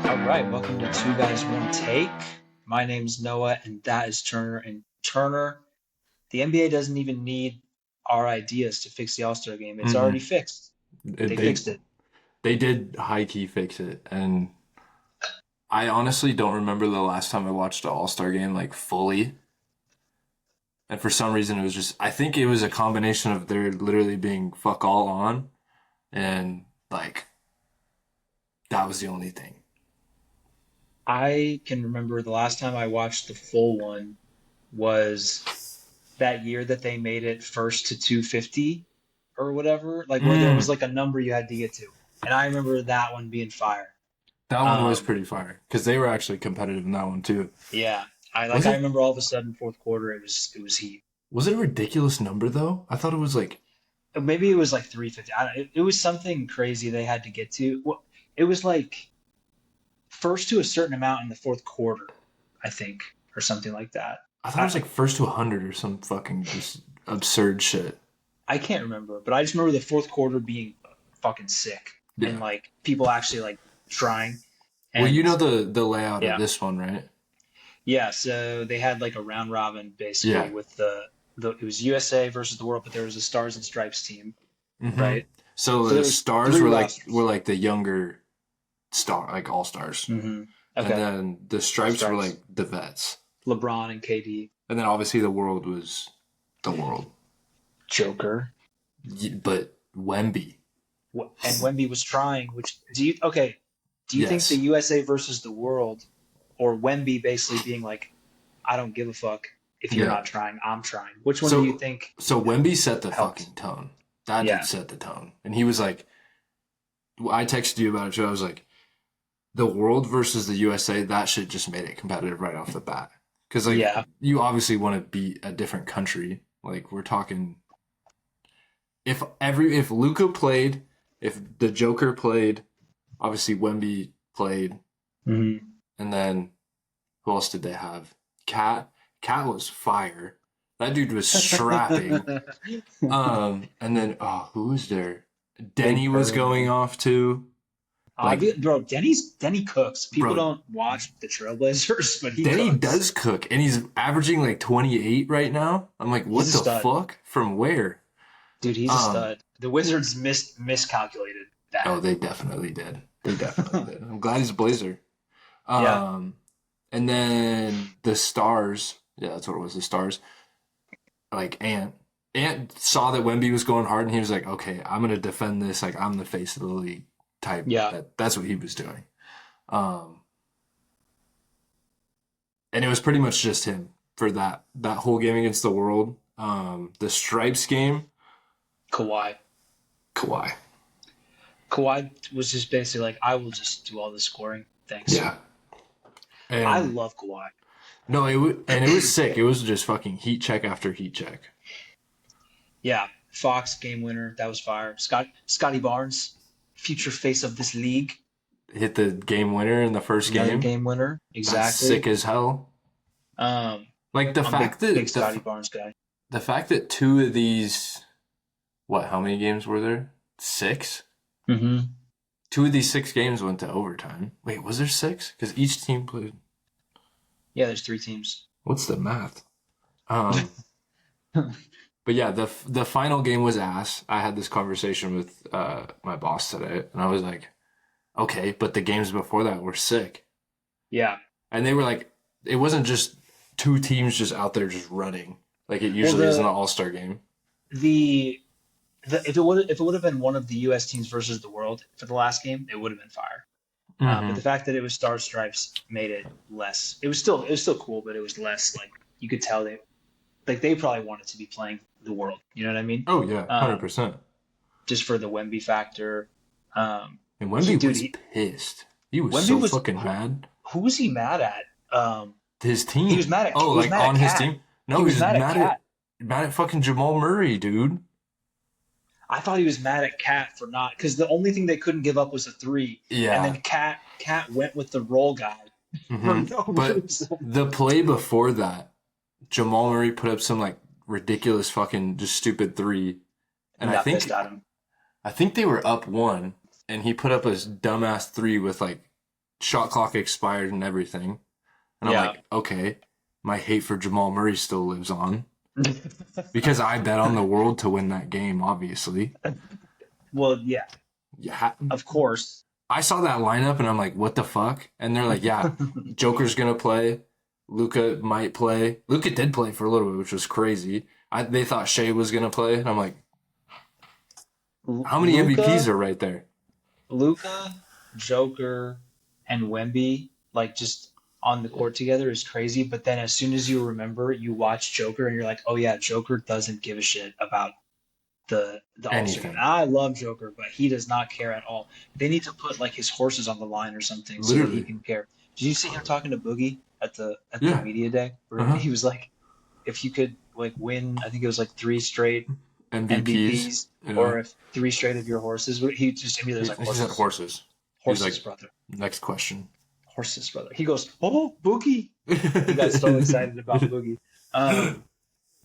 All right, welcome to Two Guys One Take. My name's Noah, and that is Turner. And Turner, the NBA doesn't even need our ideas to fix the All-Star game. It's already Mm-mm. fixed. They They fixed it. they did high key fix it, and I honestly don't remember the last time I watched an All Star game like fully. And for some reason, it was just I think it was a combination of there literally being fuck all on, and like that was the only thing. I can remember the last time I watched the full one was that year that they made it first to 250 or whatever, like where there was Mm, like a number you had to get to. And I remember that one being fire. that one was Um, pretty fire because they were actually competitive in that one too. yeah, I Was like I it remember all of a sudden fourth quarter it was heat. was it a ridiculous number though? I thought it was like Maybe it was like 350. It was something crazy they had to get to. Well, it was like first to a certain amount in the fourth quarter, I think, or something like that. I thought it I was like first to 100 or some fucking just absurd shit. I can't remember, but I just remember the fourth quarter being fucking sick and Yeah. like people actually like trying. Well, you And know the layout of yeah, this one, right? yeah. So they had like a round robin Yeah. basically with the it was USA versus the world, but there was a Stars and Stripes team, hmm right? So So the there was stars three were rosters. like the younger star, like all stars, and Okay, then the stripes were Stripes. like the vets, LeBron and KD. and then obviously the world was the world. Joker. But Wemby, And Wemby was trying. Which do you okay? Do you think the yes, USA versus the world, or Wemby basically being like, I don't give a fuck if you're yeah. not trying, I'm trying. Which one do you So think so Wemby set the helped? fucking tone. That dude Yeah, set the tone, and he was like, I texted you about it too. I was like, the world versus the USA, that shit just made it competitive right off the bat. Because like yeah. you obviously want to beat a different country. Like we're talking if Luca played, if the Joker played, obviously Wemby played, hmm and then who else did they have? Cat. Cat was fire. That dude was strapping. And then who was there? Big Denny was going Bird. off too. Like, Bro, Denny cooks. People bro, don't watch the Trailblazers, but he Denny cooks. does cook, and he's averaging like 28 right now. I'm like, He's what a the stud, fuck? From where? dude. He's a Um, stud. The Wizards miscalculated oh, that. they definitely did. They definitely did. I'm glad he's a Blazer. Yeah, Um, and then the Stars, yeah, that's what it was. The Stars, like Ant saw that Wemby was going hard, and he was like, "Okay, I'm gonna defend this. Like I'm the face of the league." Type. yeah. That's what he was doing. Um, and it was pretty much just him for that whole game against the World. The Stripes game, Kawhi. Kawhi. Kawhi was just basically like, I will just do all the scoring. Thanks. Yeah, I and love Kawhi. no, it was sick. It was just fucking heat check after heat check. Yeah, Fox game winner. That was fire. Scotty Barnes, future face of this league. Hit the game winner in the first Another game. game winner. That's sick Exactly. as hell. Um, Like I'm big Scotty Barnes guy. the fact that two of these, what? How many games were there? Six. hmm Two of these six games went to overtime. Wait, was there six? Because each team played. Yeah, there's three teams. What's the math? Um, but yeah, the final game was ass. I had this conversation with my boss today, and I was like, okay, but the games before that were sick, Yeah. and they were like, it wasn't just two teams just out there just running like it Well, usually is in an All Star game. the if it would have been one of the U.S. teams versus the world for the last game, it would have been fire. But the Mm-hmm. fact that it was Star Stripes made it less. It was still cool, but it was less like you could tell they probably wanted to be playing the world. You know what I mean? Oh yeah, 100%. Just for the Wemby factor. Um, And he Wemby dude, was he, pissed. He was Wemby so was fucking mad. who was he mad at? His He was team. mad at Oh, he was like mad at on his Cat. team? No, He he was was mad at Cat. mad at fucking Jamal Murray, dude. I thought he was mad at Cat for not because the only thing they couldn't give up was a three, and Yeah. then Cat went with the roll guy for no But reason. the play before that, Jamal Murray put up some like ridiculous fucking just stupid three, and And got pissed at him. I think they were up one, and he put up a dumbass three with like shot clock expired and everything. And I'm Yeah. like, okay, my hate for Jamal Murray still lives on because I bet on the world to win that game, obviously. Well, yeah, Yeah. of course. I saw that lineup and I'm like, what the fuck? And they're like, yeah, Joker's gonna play. Luca might play. Luca did play for a little bit, which was crazy. They thought Shea was gonna play, and I'm like, how many MVPs Luca, are right there? Luca, Joker, and Wemby like just on the court together is crazy. But then as soon as you remember, you watch Joker and you're like, oh yeah, Joker doesn't give a shit about the All-Star game. Anything. I love Joker, but he does not care at all. They need to put like his horses on the line or something so that he Literally. can care. Did you see him talking to Boogie at the Yeah. media day? Where Uh-huh. he was like, if you could like win, I think it was like three straight MVPs. MVPs, Yeah. or if three straight of your horses, he just immediately was like He said horses, horses. He was horses, like, brother, next question. horses, brother. He goes, oh, Boogie. He got so excited about Boogie. I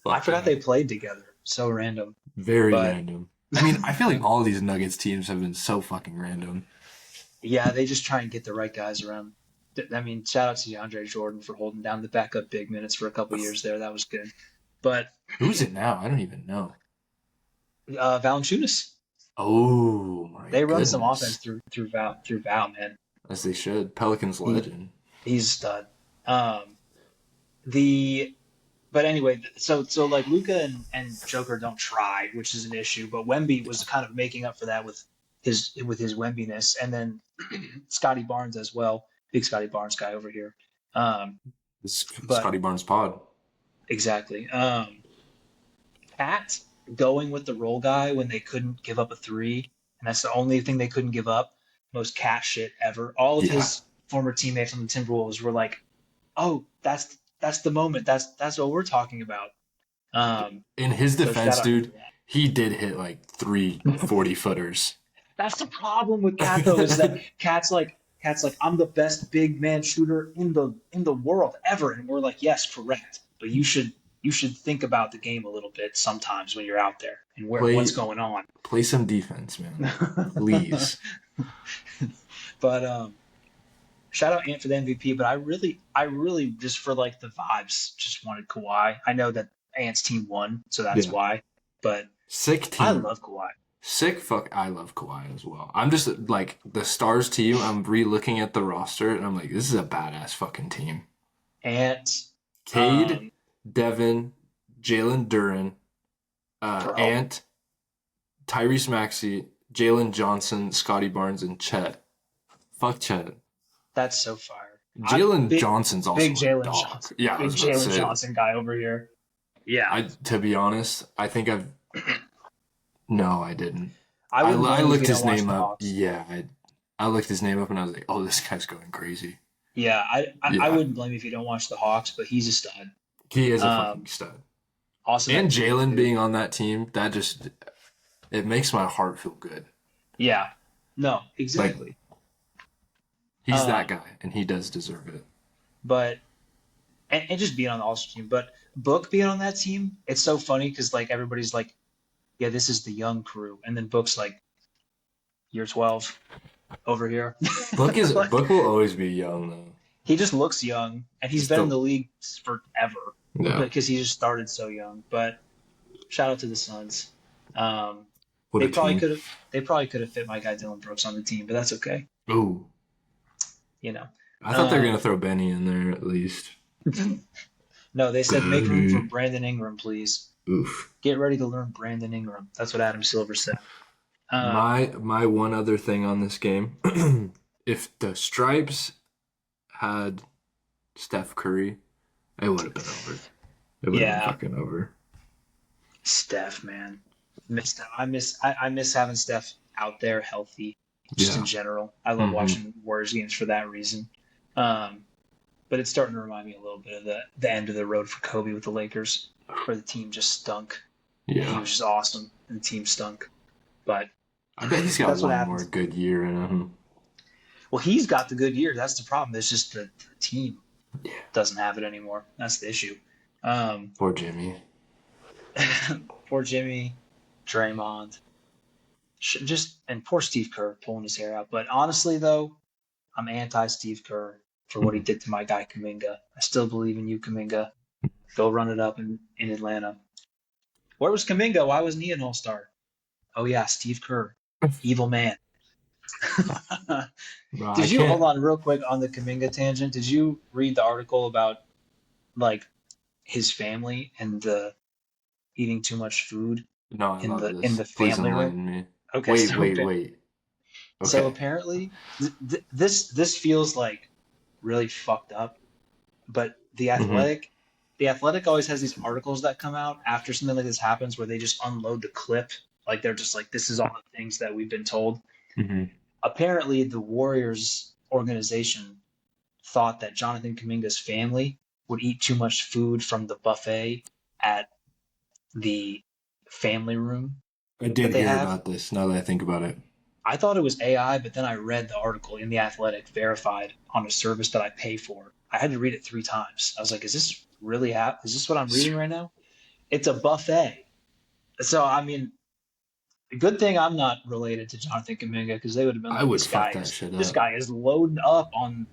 Fuck forgot yeah. they played together. So random, Very but random. I mean, I feel like all these Nuggets teams have been so fucking random. yeah, they just try and get the right guys around. I mean, shout out to DeAndre Jordan for holding down the backup big minutes for a couple years there. That was good. But Who's it now? I don't even know. Valanciunas, Oh my they run some offense goodness. through Val, man. As they should. Pelicans He legend. he's a stud. Um, the but anyway, so like Luca and Joker don't try, which is an issue. But Wemby was kind of making up for that with his Wembiness, and then Scotty Barnes as well, big Scotty Barnes guy over here. Um, This but Scotty Barnes pod. exactly, Cat going with the role guy when they couldn't give up a three, and that's the only thing they couldn't give up. Most cat shit ever. All of Yeah. his former teammates on the Timberwolves were like, "Oh, that's the moment. That's what we're talking about." In his So shout defense, out him dude, for that. he did hit like three 40-footers. That's the problem with Cat though, is that Cat's like I'm the best big man shooter in the world ever, and we're like, yes, correct, but you should think about the game a little bit sometimes when you're out there and what's Play going on. play some defense, man. Please. But shout out Ant for the MVP, but I really just for like the vibes just wanted Kawhi. I know that Ant's team won, so that's Yeah. why, but Sick I team. love Kawhi. Sick fuck. I love Kawhi as well. I'm just like the Stars team. I'm re-looking at the roster and I'm like, this is a badass fucking team. Ant, Cade, um, Devin, Jalen Duran, bro, Ant, Tyrese Maxey, Jalen Johnson, Scotty Barnes, and Chet. Fuck Chet. that's so fire. I'm Jalen big, Johnson's big also a Jalen dog. Johnson, Yeah, I big was about to Jalen say that. Johnson guy over here. Yeah, To be honest, I think I've. No, I didn't. I I, wouldn't I blame you if looked you don't his watch name the up. Hawks. Yeah, I looked his name up and I was like, oh, this guy's going crazy. Yeah, I Yeah, wouldn't blame you if you don't watch the Hawks, but he's a stud. he is a fucking Um, stud. awesome And at defense Jalen too. being on that team, that just it makes my heart feel good. Yeah, no, Like exactly. he's that Um, guy, and he does deserve it. but and just being on the All-Star team, but Book being on that team, it's so funny because like everybody's like, yeah, this is the young crew, and then Book's like, you're 12 over here. Like Book will always be young though. he just looks young, and he's Just been in the the league forever yeah. because he just started so young. But shout out to the Suns. Um, What they a probably team. could have they probably could have fit my guy Dylan Brooks on the team, but that's okay. Ooh, You know. I thought they were gonna Um, throw Benny in there at least. no, they said make room for Benny. Brandon Ingram, please. Oof. Get ready to learn Brandon Ingram. That's what Adam Silver said. Um, My one other thing on this game, if the Stripes had Steph Curry, it would have been over. It would have been yeah, fucking over. Steph, man, I miss having Steph out there healthy, just in Yeah. general. I love Hmm. watching Warriors games for that reason. Um, but it's starting to remind me a little bit of the end of the road for Kobe with the Lakers, where the team just stunk. And he Yeah. was just awesome, and the team stunk. But I bet he's got that's what one more happens. good year in him. Well, he's got the good year. That's the problem. It's just the team Yeah. doesn't have it anymore. That's the issue. Um, Poor Jimmy. poor Jimmy, Draymond, just and poor Steve Kerr pulling his hair out. But honestly, though, I'm anti Steve Kerr for what he did to my guy Kuminga. I still believe in you, Kuminga. Go run it up in Atlanta. Where was Kuminga? Why wasn't he an All Star? Oh yeah, Steve Kerr, evil man. Bro, I Did you hold can't. on real quick on the Kuminga tangent? Did you read the article about like his family and the eating too much food No, I love in this. the Please family room? enlighten me. Okay, Wait, wait, wait. so Okay. apparently this feels like really fucked up, but Mm-hmm. the Athletic always has these articles that come out after something like this happens where they just unload the clip. Like they're just like, this is all the things that we've been told. Mm-hmm. Apparently, the Warriors organization thought that Jonathan Kuminga's family would eat too much food from the buffet at the family room I that did they hear have. about this now that I think about it. I thought it was AI, but then I read the article in the Athletic verified on a service that I pay for. I had to read it 3 times. I was like, is this really is this what I'm reading right now? It's a buffet. So I mean, good thing I'm not related to Jonathan Kuminga because they would have been I like, would fuck that shit this up. guy is loading up on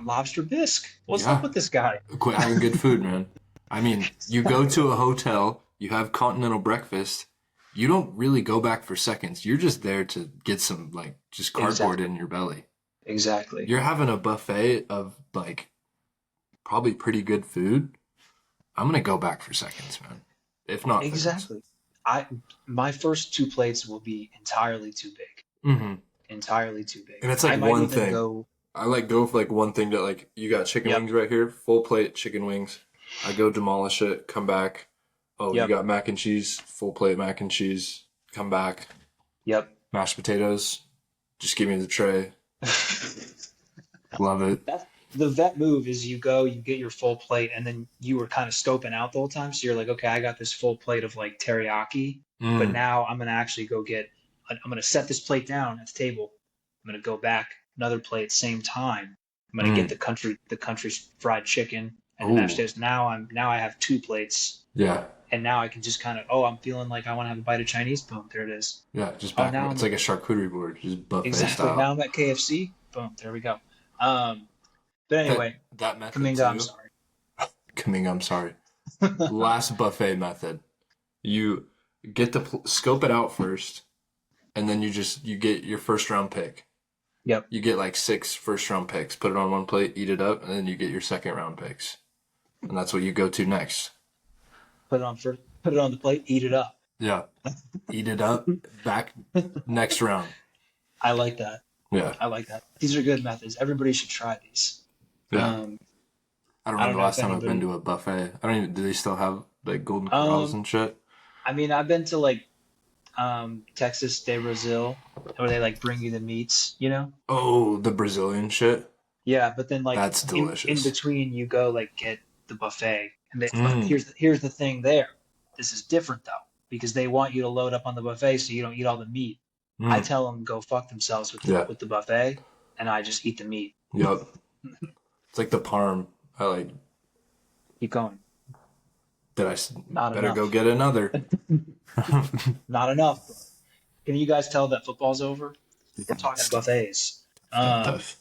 lobster bisque. What's up Yeah. with this guy? Quit having good food, man. I mean, you go to a hotel, you have continental breakfast, you don't really go back for seconds. You're just there to get some, like, just cardboard Exactly. in your belly. Exactly. You're having a buffet of, like, probably pretty good food. I'm gonna go back for seconds, man. If not thirds. Exactly. I my first 2 plates will be entirely too big. Mm-hmm. Entirely too big. And it's I like might one even thing. go. I like go for like one thing that like you got chicken Yep. wings right here, full plate chicken wings. I go demolish it, come back. Oh, you Yep. got mac and cheese, full plate mac and cheese. Come back. Yep. Mashed potatoes. Just give me the tray. Love it. That's the vet move is you go, you get your full plate, and then you were kind of scoping out the whole time. So you're like, okay, I got this full plate of like teriyaki, but Mm, now I'm gonna actually go get. I'm gonna set this plate down at the table. I'm gonna go back another plate same time. I'm gonna get mm. the country's fried chicken and the mashed Oh, potatoes. Now I have 2 plates, yeah, and now I can just kind of, I'm feeling like I want to have a bite of Chinese. Boom, there it is. yeah. Just Oh, back. now It's I'm like a charcuterie board, just buffet exactly now style. I'm at KFC. Boom, there we go. Um, but That anyway, that method Kaminga, I'm too. sorry. Coming, I'm sorry. Last buffet method. You get the scope it out first, and then you get your first round pick. Yep. You get like 6 first round picks, put it on one plate, eat it up, and then you get your second round picks. And that's what you go to next. Put it on the plate, eat it up. Yeah. Eat it up, back next round. I like that. Yeah. I like that. These are good methods. Everybody should try these. Yeah. Um, I don't I remember don't the know if last time I've been anybody. to a buffet. I don't even, do they still have like Golden Corrals Um, and shit? I mean, I've been to like Texas de Brazil, where they like bring you the meats, you know? Oh, the Brazilian shit? Yeah, but then like That's in delicious. between, you go like get the buffet, and but Mm, here's the thing there. This is different though because they want you to load up on the buffet so you don't eat all the meat. I mm. tell them go fuck themselves Yeah. with the buffet, and I just eat the meat. Yup. It's like the parm. I like, Keep going. did I Not better go enough. get another? Not enough, bro. Can you guys tell that football's over? We're talking buffets. Getting Um, tough.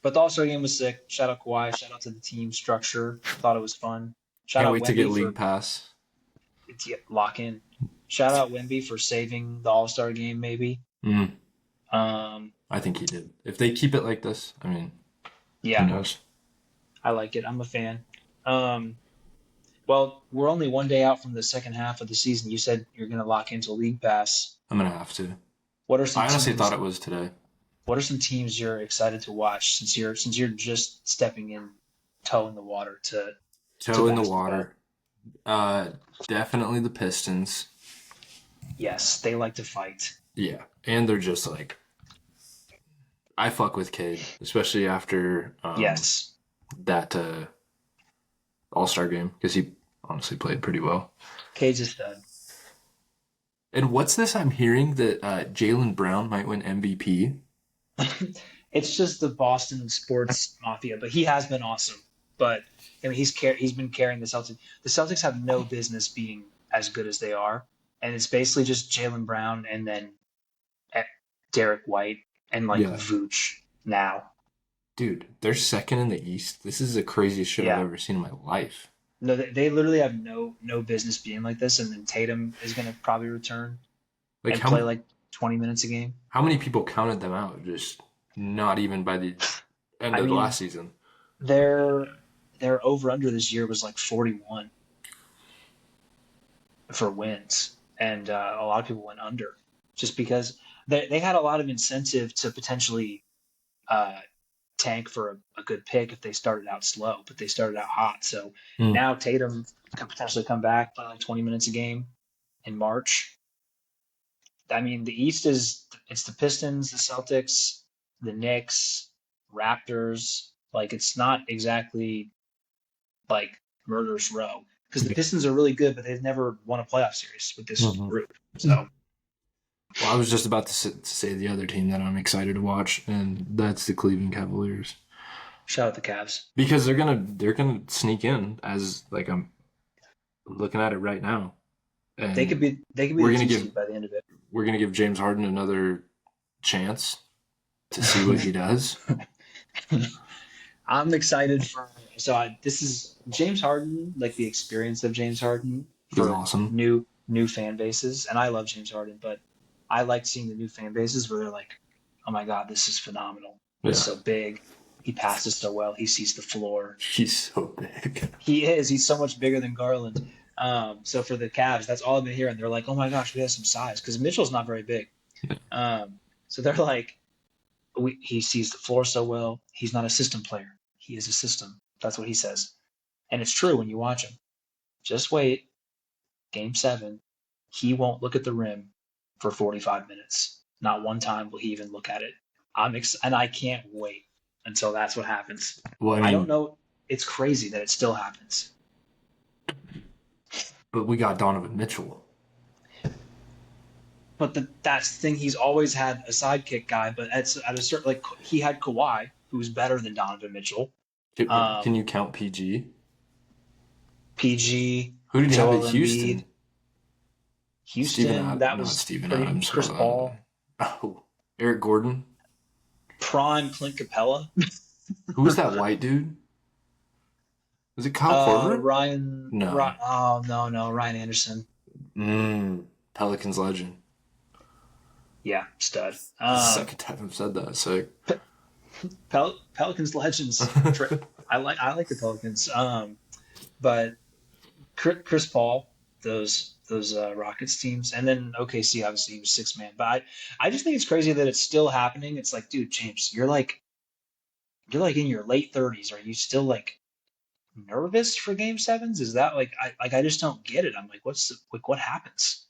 but the All-Star game was sick. Shout out Kawhi. Shout out to the team structure. Thought it was fun. Shout Can't out wait to get Wemby League for Pass. lock in. Shout out Wemby for saving the All-Star game. Maybe. Mm, Um, I think he did. If they keep it like this, I mean, who yeah, knows? I like it. I'm a fan. Um, well, we're only one day out from the second half of the season. You said you're going to lock into League Pass. I'm gonna have to. What are some I honestly thought teams? it was today. What are some teams you're excited to watch since you're just stepping in, toe in the water to Toe in the basketball? water. Definitely the Pistons. Yes, they like to fight. Yeah, and they're just like I fuck with Cade, especially after Yes, that All Star game because he honestly played pretty well. Cage is done. And what's this I'm hearing that Jaylen Brown might win MVP? It's just the Boston sports mafia, but he has been awesome. But I mean, he's been carrying the Celtics. The Celtics have no business being as good as they are, and it's basically just Jalen Brown and then Derek White and like Yeah, Vooch now. Dude, they're second in the East. This is the craziest shit I've Yeah. ever seen in my life. No, they literally have no business being like this. And then Tatum is going to probably return Like and play like 20 minutes a game. how many people counted them out? Just not even by the end I of the mean, last season. their their over under this year was like 41 for wins, and a lot of people went under just because they had a lot of incentive to potentially uh, tank for a good pick if they started out slow, but they started out hot. So Hmm. now Tatum could potentially come back, play like 20 minutes a game in March. I mean, the East is it's the Pistons, the Celtics, the Knicks, Raptors. Like it's not exactly like murderous row because the Pistons are really good, but they've never won a playoff series with this Mhm. group. So Well, I was just about to say the other team that I'm excited to watch, and that's the Cleveland Cavaliers shout out the Cavs. because they're gonna sneak in as like I'm looking at it right now, and They could be we're the gonna two give seed by the end of we're gonna give James Harden another chance to see what he does. it. I'm excited for this is James Harden, like the experience of James Harden Is for awesome. new fan bases, and I love James Harden, but I like seeing the new fan bases where they're like, "Oh my God, this is phenomenal! He's Yeah, so big, he passes so well, he sees the floor, he's so big. he's so much bigger than Garland." So for the Cavs, that's all I've been hearing. They're like, "Oh my gosh, we have some size," because Mitchell's not very big. So they're like, he sees the floor so well. He's not a system player. He is a system. That's what he says. And it's true when you watch him. Just wait. Game seven, he won't look at the rim for 45 minutes. Not one time will he even look at it. And I can't wait until that's what happens. Well, I I don't mean, know. It's crazy that it still happens. but we got Donovan Mitchell. But that's the thing. He's always had a sidekick guy. But at a certain like he had Kawhi, who's better than Donovan Mitchell. Can Um, you count PG? PG, Who did he have at Joel Embiid, Houston? Houston. That Not was Steven pretty. Adams. Chris Paul, Oh, Eric Gordon. prime Clint Capella, Who was that white dude? Was it Kyle Korver? No. Oh no, Ryan Anderson. Pelicans legend. Yeah, stud. That's the second time I've said that. Sick. Pelicans legends. I like the Pelicans. But Chris Paul, those Rockets teams, and then OKC obviously he was six man. But I just think it's crazy that it's still happening. It's like, dude, James, you're like in your late 30s. Are you still like nervous for game sevens? Is that I just don't get it. I'm like, what happens?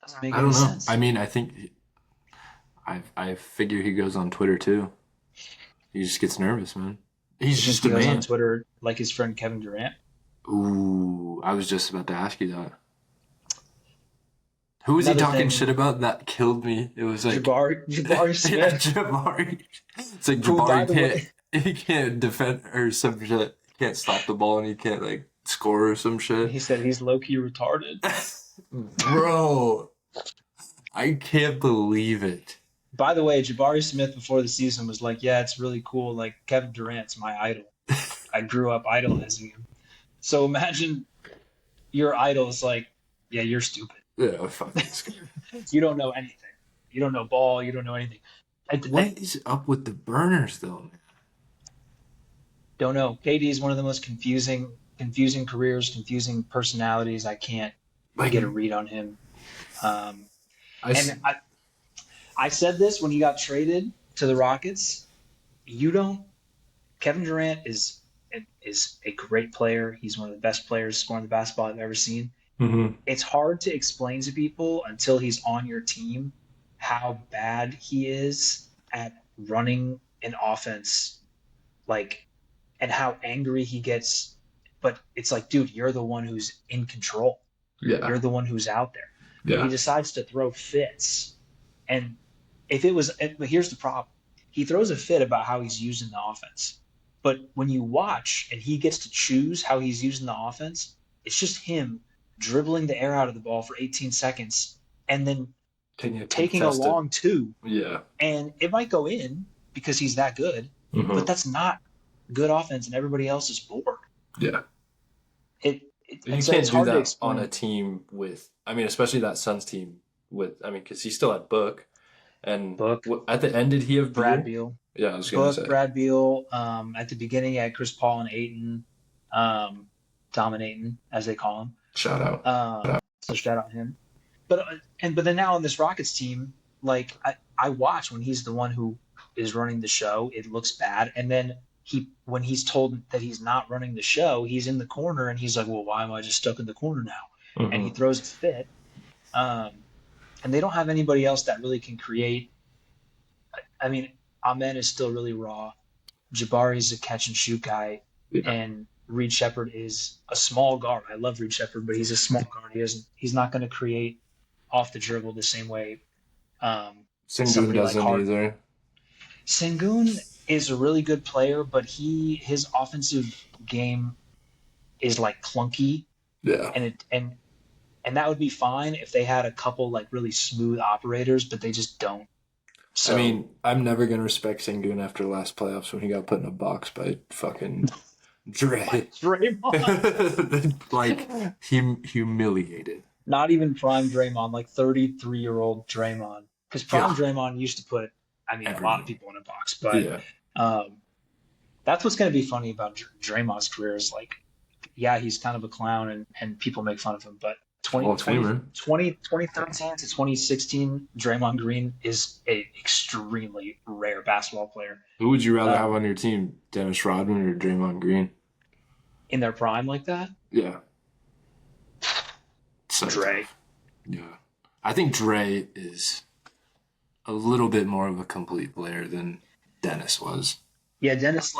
Doesn't make I any don't know. I sense. mean, I think I figure he goes on Twitter too. He just gets nervous, man. He's You think just a he goes on man. Twitter like his friend Kevin Durant? Ooh, I was just about to ask you that. Who was he Another talking thing, shit about? That killed me. It was like Jabari yeah, Smith, Jabari. It's like who by Jabari the can't way, he can't defend or some shit. He can't stop the ball and he can't like score or some shit. he said he's low key retarded. Bro, I can't believe it. By the way, Jabari Smith before the season was like, "Yeah, it's really cool. Like Kevin Durant's my idol. I grew up idolizing him." So imagine your idol is like, "Yeah, you're stupid. Yeah, fuck this guy. You don't know anything. You don't know ball. You don't know anything." I What is up with the burners though, man? don't know. KD is one of the most confusing careers, confusing personalities. I can't Like get a read on him. Um, I, and I said this when he got traded to the Rockets. You don't. Kevin Durant is a great player. He's one of the best players scoring the basketball I've ever seen. Mhm. It's hard to explain to people until he's on your team how bad he is at running an offense, like, and how angry he gets. But it's like, dude, you're the one who's in control. Yeah, You're the one who's out there. But he yeah. decides to throw fits. And if it was, but here's the problem: he throws a fit about how he's using the offense. But when you watch and he gets to choose how he's using the offense, it's just him dribbling the air out of the ball for 18 seconds and then Taking a taking a contested. long two, Yeah. and it might go in, because he's that good, but Mm-hmm. that's not good offense, and everybody else is bored. Yeah. You It's can't do hard to that on a explain. team with, I mean, especially that Suns team with, I mean, because he still had Book. And Book, at the end, did he have Brad Beal? Beal, Yeah, I was going to Book, say. Brad Beal. At the beginning, you had Chris Paul and Aiton, um, dominating as they call him. Shout out. So shout out him. But then now on this Rockets team, like I watch when he's the one who is running the show, it looks bad, and then when he's told that he's not running the show, he's in the corner and he's like, well, why am I just stuck in the corner now? And he Mm-hmm. throws a fit. Um, and they don't have anybody else that really can create. I mean, Ahmed is still really raw. Jabari's a catch and shoot guy, Yeah. and Reed Shepard is a small guard. I love Reed Shepard, but he's a small guard. He's not going to create off the dribble the same way Sengun somebody like doesn't Harden. either. Sengun is a really good player, but his offensive game is like clunky, Yeah. and that would be fine if they had a couple like really smooth operators, but they just don't. I So mean, I'm never going to respect Sengun after last playoffs when he got put in a box by fucking Dre. like Draymond, Like, humiliated. not even prime Draymond, like 33-year-old Draymond, because prime God. Draymond used to put, I mean, a lot of Everyone. people in a box, but Yeah. um, that's what's going to be funny about Draymond's career is like, yeah, he's kind of a clown and people make fun of him, but Hall 20, of Famer. 2013 to 2016, Draymond Green is an extremely rare basketball player. Who would you rather have Um, on your team, Dennis Rodman or Draymond Green? in their prime like that, Yeah. So Dre. tough. Yeah. I think Dre is a little bit more of a complete player than Dennis was. Yeah, Dennis,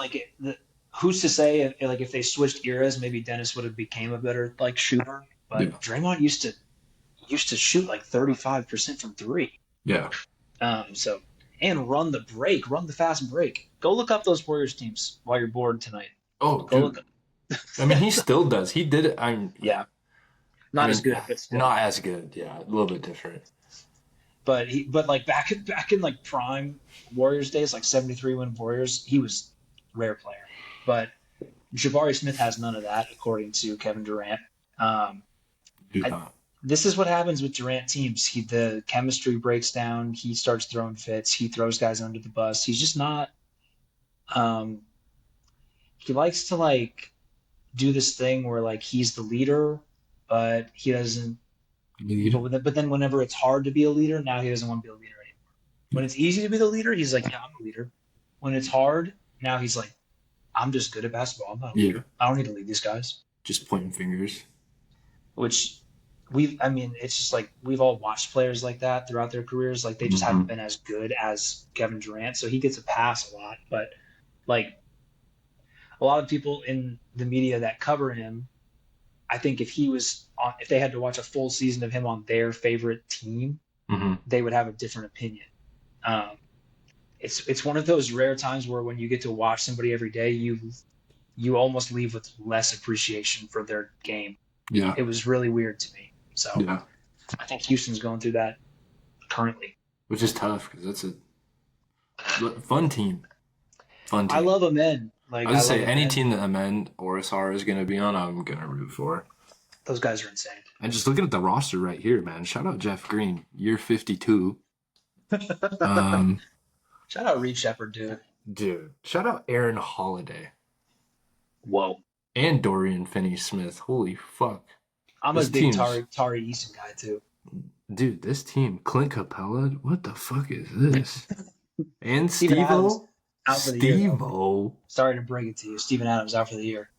who's to say if they switched eras, maybe Dennis would have became a better like shooter. Yeah. But Draymond used to shoot like 35% from three. Yeah. So and run the fast break. Go look up those Warriors teams while you're bored tonight. Oh, Go look dude. up. I mean, he still does. He did it. Yeah, I not as mean, good, but still. not as good. Yeah, a little bit different. But like back in like prime Warriors days, like 73 win Warriors, he was a rare player. But Jabari Smith has none of that, according to Kevin Durant. Um, Do I, not. this is what happens with Durant teams. The chemistry breaks down. He starts throwing fits. He throws guys under the bus. He's just not. Um, he likes to like do this thing where like he's the leader, but he doesn't. Lead. But then whenever it's hard to be a leader, now he doesn't want to be a leader anymore. When it's easy to be the leader, he's like, yeah, I'm a leader. When it's hard, now he's like, I'm just good at basketball. I'm not a Yeah. leader. I don't need to lead these guys. Just pointing fingers. Which I mean, it's just like we've all watched players like that throughout their careers. Like they just Mm-hmm. haven't been as good as Kevin Durant. So he gets a pass a lot. But like a lot of people in the media that cover him, I think if they had to watch a full season of him on their favorite team, Mm-hmm. they would have a different opinion. Um, it's one of those rare times where when you get to watch somebody every day, you almost leave with less appreciation for their game. Yeah. It was really weird to me. So Yeah. I think Houston's going through that currently. Which is tough because that's a fun team. Fun I team. love Amen. Like I was I gonna love say any Amen. team that Amend or Asar is gonna be on, I'm gonna root for. Those guys are insane. And just looking at the roster right here, man. Shout out Jeff Green, year 52. Shout out Reed Shepard, dude. Dude, shout out Aaron Holiday Whoa. and Dorian Finney-Smith. Holy fuck, I'm a this big team's Tari Eason guy too. dude. This team, Clint Capella. What the fuck is this? And Steven Adams Steve-O. out for the year. Steve-O. Sorry to break it to you. Steven Adams out for the year.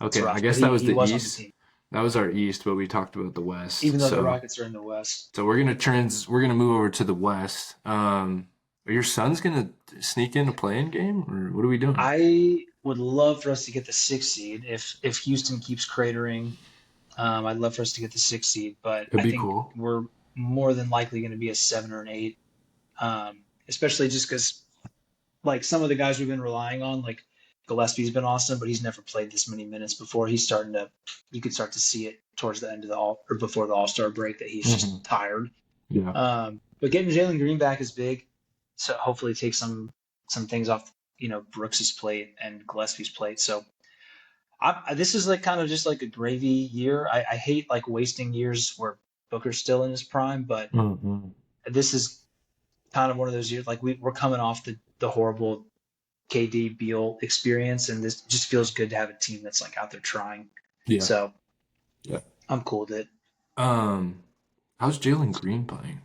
Okay, rough, I guess but that was he the was on the East. team. That was our East, but we talked about the West. Even though the so, Rockets are in the West. so we're gonna move over to the West. Are your Suns gonna sneak in a play-in game, or what are we doing? I would love for us to get the 6th seed if Houston keeps cratering. I'd love for us to get the 6th seed, but Could I be think cool. we're more than likely going to be a 7 or an 8, especially just because like some of the guys we've been relying on, like Gillespie's been awesome, but he's never played this many minutes before. You could start to see it towards the end of or before the All-Star break that he's just tired. Yeah. But getting Jalen Green back is big. So hopefully take some things off, Brooks's plate and Gillespie's plate. So this is like kind of just like a gravy year. I hate like wasting years where Booker's still in his prime, but Mm-hmm. this is kind of one of those years. Like we're coming off the horrible KD Beal experience, and this just feels good to have a team that's like out there trying. Yeah. So Yeah. I'm cool with it. Um, how's Jalen Green playing?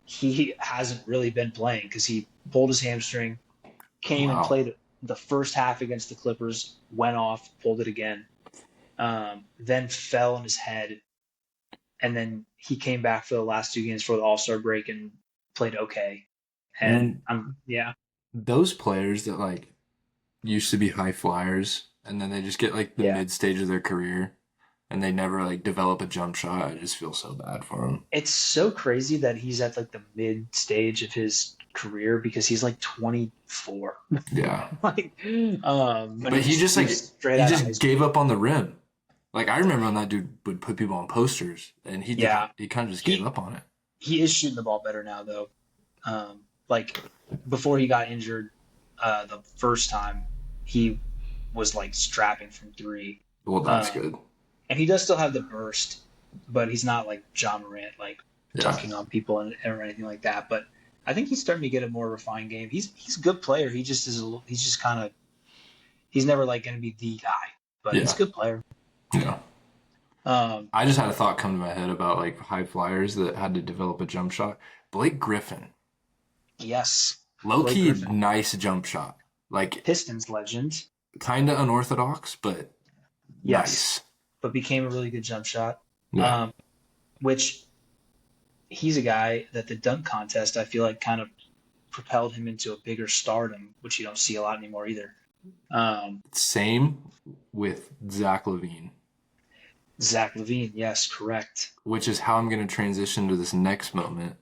He hasn't really been playing because he pulled his hamstring, came and Wow. played the first half against the Clippers, went off, pulled it again, then fell on his head, and then he came back for the last two games for the All Star break and played okay. And And yeah, those players that like used to be high flyers and then they just get like the yeah. mid stage of their career and they never like develop a jump shot. I just feel so bad for them. It's so crazy that he's at like the mid stage of his career because he's like 24. Yeah. Like, but But he was straight he out of high just school. gave up on the rim. Like I remember when that dude would put people on posters and Yeah, he kind of just gave he up on it. he is shooting the ball better now though. Like before he got injured, the first time he was like strapping from three. Well, that's Um, good. and he does still have the burst, but he's not like John Morant, like Yeah. dunking on people or anything like that. But I think he's starting to get a more refined game. He's a good player. He just is. He's just kind of. He's never like going to be the guy, but he's a Yeah. good player. Yeah. Um, I just had a thought come to my head about like high flyers that had to develop a jump shot. Blake Griffin, yes, low Blake key, Griffin, nice jump shot. Like Pistons legend. kind of unorthodox, but Yes, nice. but became a really good jump shot. Yeah. Um, which he's a guy that the dunk contest I feel like kind of propelled him into a bigger stardom, which you don't see a lot anymore either. Um, Same with Zach Levine, Zach Levine, yes, correct. which is how I'm going to transition to this next moment.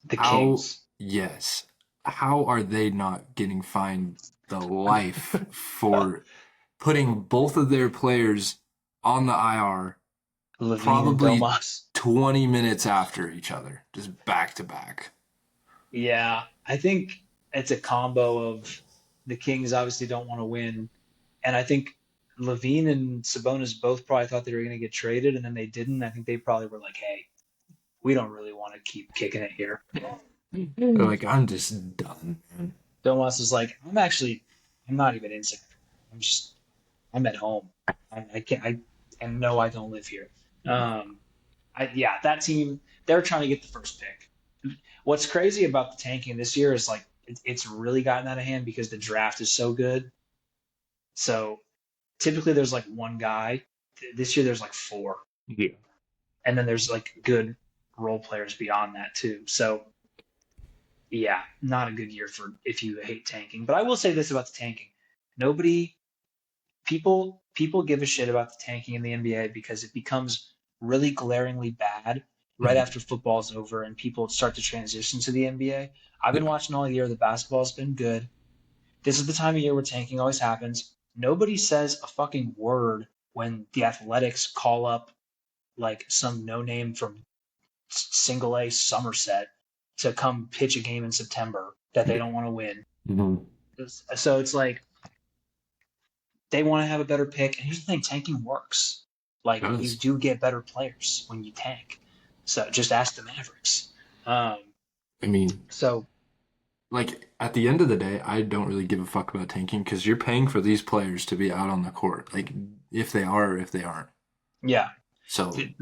The How, Kings. yes, how are they not getting fined the life for putting both of their players on the IR Levine and probably Domas. 20 minutes after each other, just back to back? Yeah, I think it's a combo of the Kings obviously don't want to win, and I think Levine and Sabonis both probably thought they were going to get traded, and then they didn't. I think they probably were like, "Hey, we don't really want to keep kicking it here." They're like, I'm just done, man. Domas is like, I'm not even in Sacramento. I'm at home. I can't, and no, I don't live here. Um, yeah, that team, they're trying to get the first pick. What's crazy about the tanking this year is like it's really gotten out of hand because the draft is so good. So typically there's like one guy. This year there's like four, Yeah. and then there's like good role players beyond that too. So yeah, not a good year for if you hate tanking. But I will say this about the tanking: nobody, people give a shit about the tanking in the NBA because it becomes really glaringly bad right Mhm. after football's over and people start to transition to the NBA. I've been Yeah. watching all year. The basketball's been good. This is the time of year where tanking always happens. Nobody says a fucking word when the Athletics call up like some no name from single A Somerset to come pitch a game in September that they Yeah. don't want to win. Mhm. So it's like they want to have a better pick. And here's the thing: tanking works. Like you Does. do get better players when you tank. So just ask the Mavericks. Um, I mean, so like at the end of the day, I don't really give a fuck about tanking because you're paying for these players to be out on the court, like if they are or if they aren't. yeah, So the,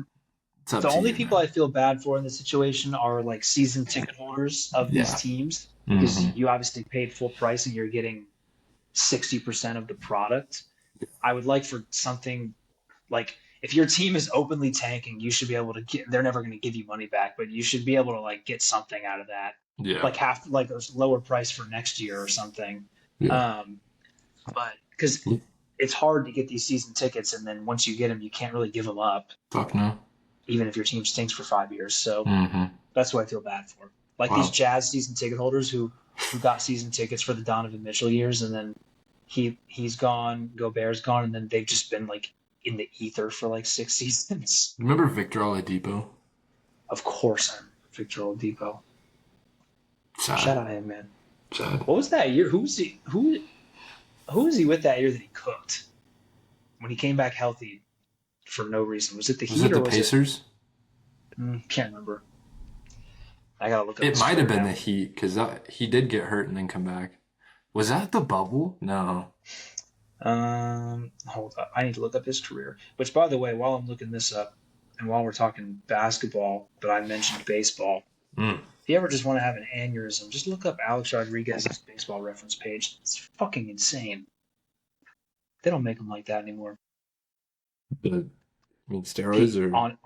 it's up the to only you, people man. I feel bad for in this situation are like season ticket holders of these Yeah. teams because Hmm. you obviously paid full price and you're getting 60% of the product. I would like for something like if your team is openly tanking, you should be able to get. They're never going to give you money back, but you should be able to like get something out of that, Yeah. like half like a lower price for next year or something. Yeah. Um, but because it's hard to get these season tickets, and then once you get them, you can't really give them up, Fuck no. even if your team stinks for 5 years. So Hmm. that's what I feel bad for. Like these Wow. Jazz season ticket holders who got season tickets for the Donovan Mitchell years, and then he's gone, Gobert's gone, and then they've just been like in the ether for like 6 seasons. Remember Victor Oladipo? Of course, I'm Victor Oladipo. Shout Sad. out him, man. Sad. What was that year? Who was he with that year that he cooked when he came back healthy for no reason? Was it the Was Heat it or the was it? Pacers? Can't remember. I gotta look up It his might have career been now. the Heat because he did get hurt and then come back. Was that the bubble? No. Hold up. I need to look up his career. Which, by the way, while I'm looking this up, and while we're talking basketball, but I mentioned baseball. Mm. If you ever just want to have an aneurysm, just look up Alex Rodriguez's baseball reference page. It's fucking insane. They don't make them like that anymore. The, I mean, steroids or On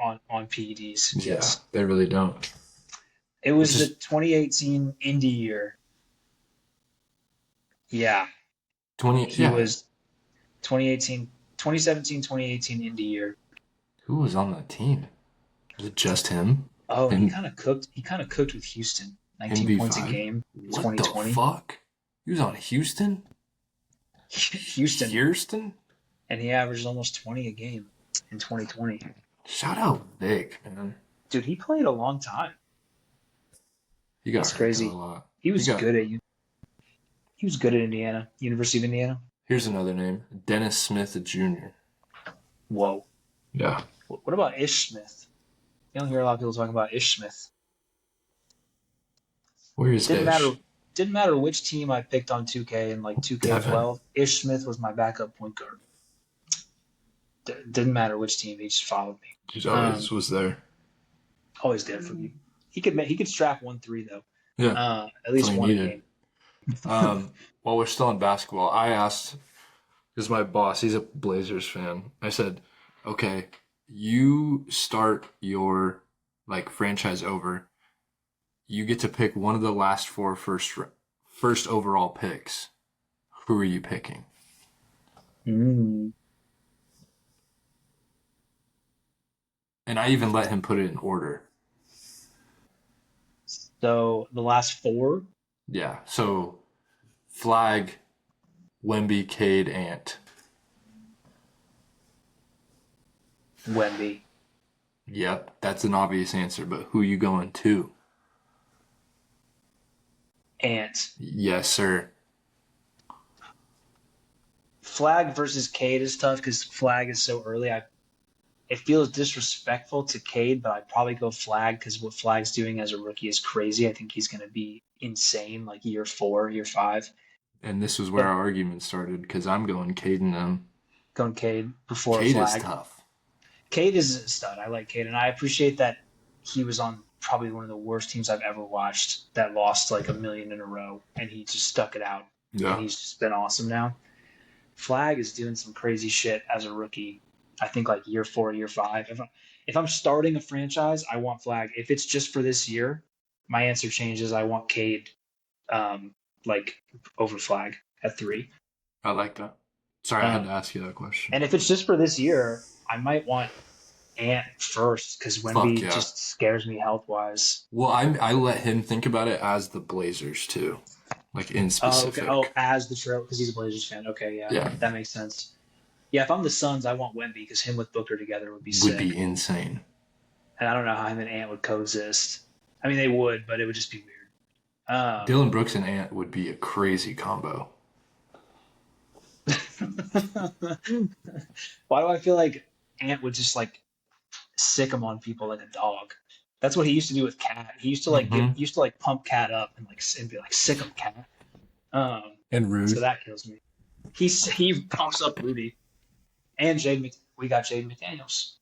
PEDs, yeah, yes. they really don't. It Which was the is 2018 Indy year. Yeah, 20. he Yeah, was 2018, 2017, 2018 Indy year. who was on that team? Was it just him? Oh, and he And kind of cooked. He kind of cooked with Houston. 19 points a MV5? game, What the 2020. fuck? He was on Houston? Houston, Houston? and he averaged almost 20 a game in 2020. Shout out Vic, man. Dude, he played a long time. He got That's hurt though a crazy. lot. He He was got. good at he was good at Indiana, University of Indiana. Here's another name: Dennis Smith Jr. Whoa. Yeah. What about Ish Smith? You don't hear a lot of people talking about Ish Smith. Where is Didn't Ish? matter. Didn't matter which team I picked on 2K and like Devin. 2K12. Ish Smith was my backup point guard. Didn't matter which team. He just followed me. He always was there. Always there for me. He could strap 1-3 though. Yeah. At That's least all he one a needed. game. While we're still in basketball, I asked, because my boss, he's a Blazers fan. I said, okay, you start your like franchise over. You get to pick one of the last four first overall picks. Who are you picking? Mm. And I even let him put it in order. So the last four, Yeah. So Flag, Wemby, Cade, Ant. Wemby. Yep, that's an obvious answer, but who you going to? Ant. Yes, sir. Flag versus Cade is tough because Flag is so early. It feels disrespectful to Cade, but I'd probably go Flag because what Flag's doing as a rookie is crazy. I think he's going to be insane, like year 4, year 5. And this was where But our argument started because I'm going Cade and them. going Cade before Cade is Flag. tough. Cade is a stud. I like Cade, and I appreciate that he was on probably one of the worst teams I've ever watched that lost like a million in a row, and he just stuck it out, and Yeah. he's just been awesome now. Flag is doing some crazy shit as a rookie. I think like year 4, year 5. If I'm starting a franchise, I want Flag. If it's just for this year, my answer changes. I want Cade, like over Flag at 3. I like that. Sorry, I had to Um, ask you that question. and if it's just for this year, I might want Ant first because Fuck Wemby yeah. just scares me health wise. Well, I let him think about it as the Blazers too, like in Oh, okay. specific. Oh, as the trail because he's a Blazers fan. Okay, yeah, Yeah, that makes sense. Yeah, if I'm the Suns, I want Wemby because him with Booker together would be would sick. be insane. And I don't know how him and Ant would coexist. I mean, they would, but it would just be weird. Dylan Brooks and Ant would be a crazy combo. Why do I feel like Ant would just like sick him on people like a dog? That's what he used to do with Cat. He used to like Mm-hmm. used to like pump Cat up and be like sick him, Cat. And So Rude. that kills me. He pumps up Rudy and we got Jaden McDaniels.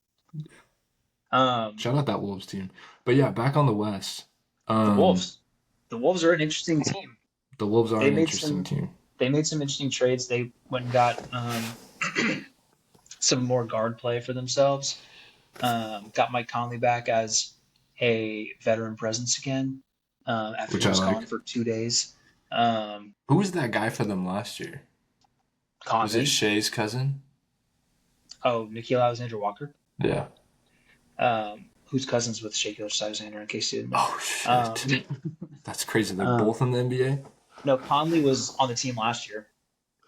Shout out that Wolves team. But yeah, back on the West. The Wolves. The Wolves are an interesting team. The Wolves are They an made interesting some team. they made some interesting trades. They went and got some more guard play for themselves. Got Mike Conley back as a veteran presence again after Which he I was like. gone for 2 days. Who was that guy for them last year? Was it Conley. Shea's cousin? Oh, Nikhil Alexander-Walker, Yeah. who's cousins with Shea Gilgeous-Alexander, in case you didn't know. Oh shit. That's crazy. They're Um, both in the NBA. no, Conley was on the team last year.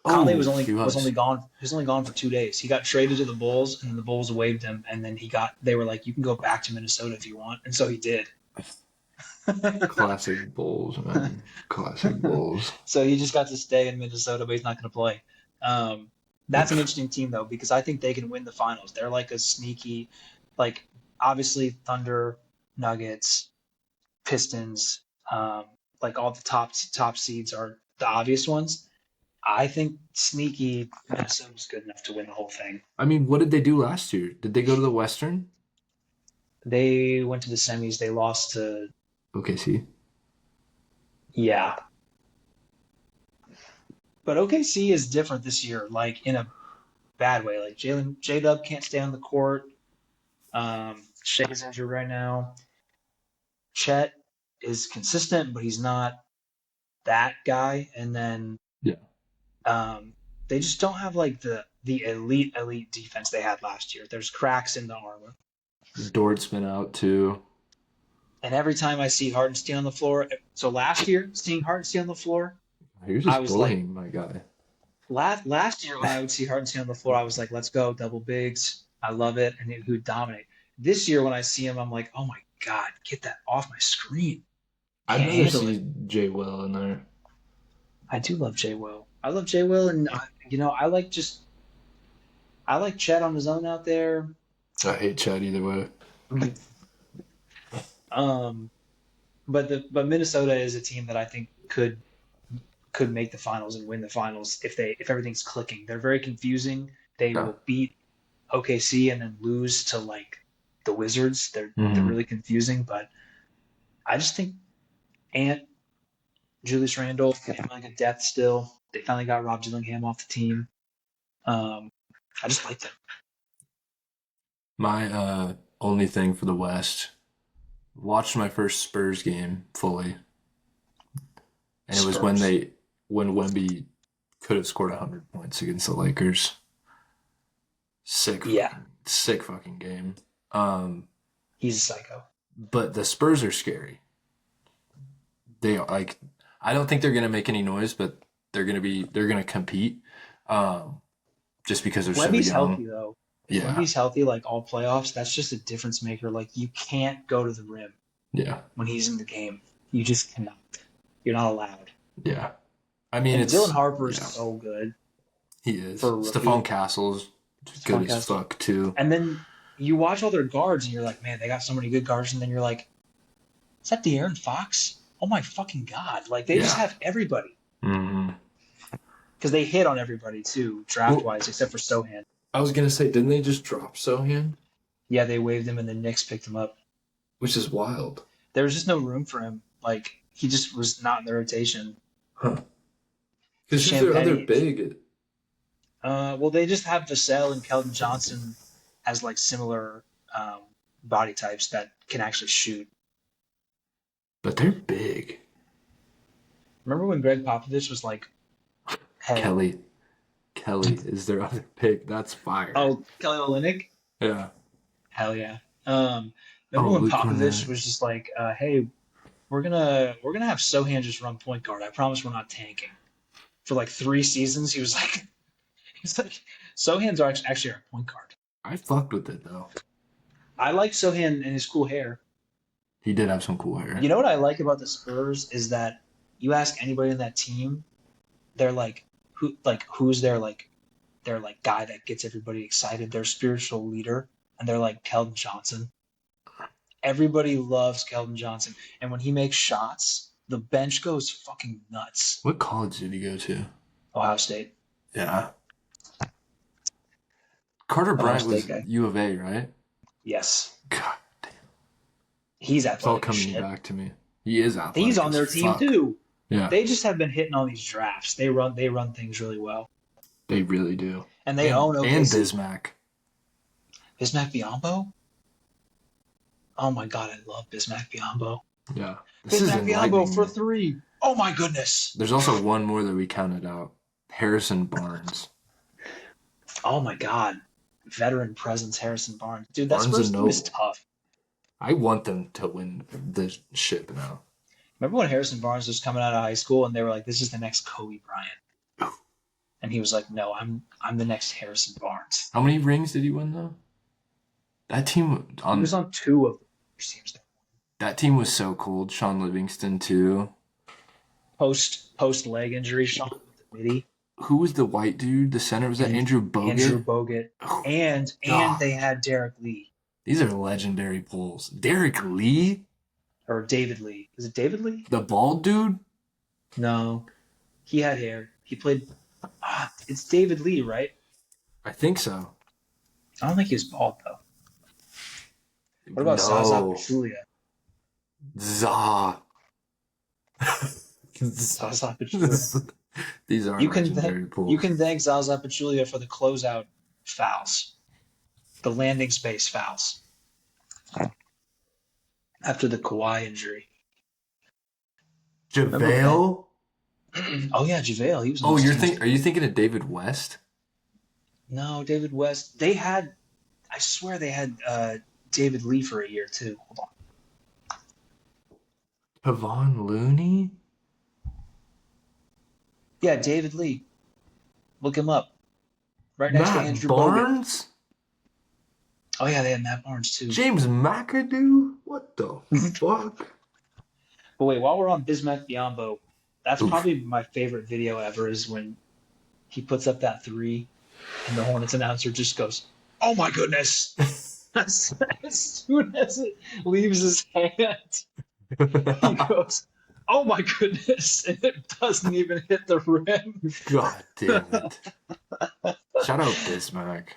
Conley was only he gone. He was only gone for 2 days. He got traded to the Bulls, and the Bulls waived him. And then they were like, "You can go back to Minnesota if you want," and so he did. Classic Bulls, man. Classic Bulls. So he just got to stay in Minnesota, but he's not going to play. Um, that's an interesting team though because I think they can win the finals. They're like a sneaky, like obviously Thunder, Nuggets, Pistons, like all the top seeds are the obvious ones. I think sneaky Minnesota's good enough to win the whole thing. I mean, what did they do last year? Did they go to the Western? They went to the semis. They lost to OKC. yeah, but OKC is different this year, like in a bad way. Like Jalen J Dub can't stay on the court. Shea is injured right now. Chet is consistent, but he's not that guy. And then Yeah. they just don't have like the elite defense they had last year. There's cracks in the armor. Dort's been out too. And every time I see Hardenstein on the floor, so last year seeing Hardenstein on the floor, You're I just was like, bullying my guy. last year when I would see Hardenstein on the floor, I was like, let's go double bigs. I love it, and he would dominate. This year when I see him, I'm like, oh my god, get that off my screen. I'd Can't rather handle it. see Jay Will in there. I do love Jay Will. I love Jay Will, and I like Chet on his own out there. I hate Chad either way. Um, but Minnesota is a team that I think could make the finals and win the finals if everything's clicking. They're very confusing. They Yeah. will beat OKC and then lose to like the Wizards. They're Mm-hmm. really confusing, but I just think Ant, Julius Randle, they have like a depth still. They finally got Rob Dillingham off the team. Um, I just like them. My only thing for the West, watched my first Spurs game fully, and it was Spurs. when Wemby could have scored 100 points against the Lakers. Yeah, Sick fucking game. Um, he's a psycho. but the Spurs are scary. They are like, I don't think they're gonna make any noise, but they're gonna compete. Um, just because they're so Wemby's young. healthy though. If Yeah, Wemby's healthy, like all playoffs, that's just a difference maker. Like you can't go to the rim yeah, when he's in the game. You just cannot. You're not allowed. yeah. I mean, And Dylan it's Harper is yeah, so good he is. for a Stephon rookie. Castle's good Stephon as Castle. fuck too. And then you watch all their guards and you're like, man, they got so many good guards. And then you're like, is that De'Aaron Fox? Oh my fucking god! Like they just Yeah. have everybody Mm-hmm. because they hit on everybody too, draft Well, wise, except for Sohan. I was gonna say, didn't they just drop Sohan? Yeah, they waived him and the Knicks picked him up. Which is wild. There was just no room for him. Like he just was not in the rotation. Huh. Because who's their other Champagne. big? Well, they just have Vassell and Keldon Johnson as like similar body types that can actually shoot. But they're big. Remember when Greg Popovich was like, "Hey, Kelly. Kelly is their other pick. That's fire. oh Kelly Olynyk, Yeah. hell yeah." Oh, Remember when Luke Popovich Cornett. was just like, "Hey, we're gonna have Sohan just run point guard. I promise we're not tanking." For like 3 seasons, he was like, he's like, Sohan's actually our point guard. I fucked with it though. I like Sohan and his cool hair. He did have some cool hair. You know what I like about the Spurs is that you ask anybody in that team, they're like, who's their like guy that gets everybody excited, their spiritual leader, and they're like Keldon Johnson. Everybody loves Keldon Johnson, and when he makes shots, the bench goes fucking nuts. What college did he go to? Ohio State. Yeah. Carter Ohio Bryant was State guy. U of A, right? Yes, God, he's it's all athletic as coming shit. back to me. He is athletic. He's on as their team fuck. too. Yeah, They just have been hitting on these drafts. They run things really well, they really do. and they And, own and OKC. Bismack. Bismack Biyombo. Oh my god, I love Bismack Biyombo. Yeah. This is Bismack Biyombo enlightening for me. 3. Oh my goodness. There's also one more that we counted out. Harrison Barnes. Oh my god. Veteran presence, Harrison Barnes. Dude, that Barnes Spurs and team is Noble. tough. I want them to win this ship now. Remember when Harrison Barnes was coming out of high school and they were like, "This is the next Kobe Bryant," and he was like, "No, I'm the next Harrison Barnes." How many rings did he win though? That team He on was on 2 of the teams. That team was so cold. Sean Livingston too. Post leg injury, Sean with the midi, Who was the white dude? The center was that and Andrew Andrew Bogut? Bogut, Oh my and god, they had Derek Lee these are legendary pulls. Derek Lee, or David Lee. Is it David Lee? the bald dude. No, he had hair. He played. It's David Lee, right? I think so. I don't think he was bald though. What about Zaza No, Pachulia? Za. Zaza Pachulia. These are You can legendary you pulls. can thank Zaza Pachulia for the closeout fouls, the landing space fouls after the Kawhi injury. Remember Ben? JaVale. Oh yeah, JaVale. He was on Oh, this team too. are you thinking of David West? No, David West. They had. I swear they had David Lee for a year too. Hold on. Kevon Looney? Yeah, David Lee. Look him up. Right next to Matt Andrew Bogut. Barnes? Oh yeah, they had Matt Barnes too. James McAdoo? What the fuck? But wait, while we're on Bismack Biyombo, that's Oof. probably my favorite video ever. Is when he puts up that three, and the Hornets announcer just goes, "Oh my goodness!" As soon as it leaves his hand, he goes, "Oh my goodness!" And it doesn't even hit the rim. God damn it. Shout out Bismack.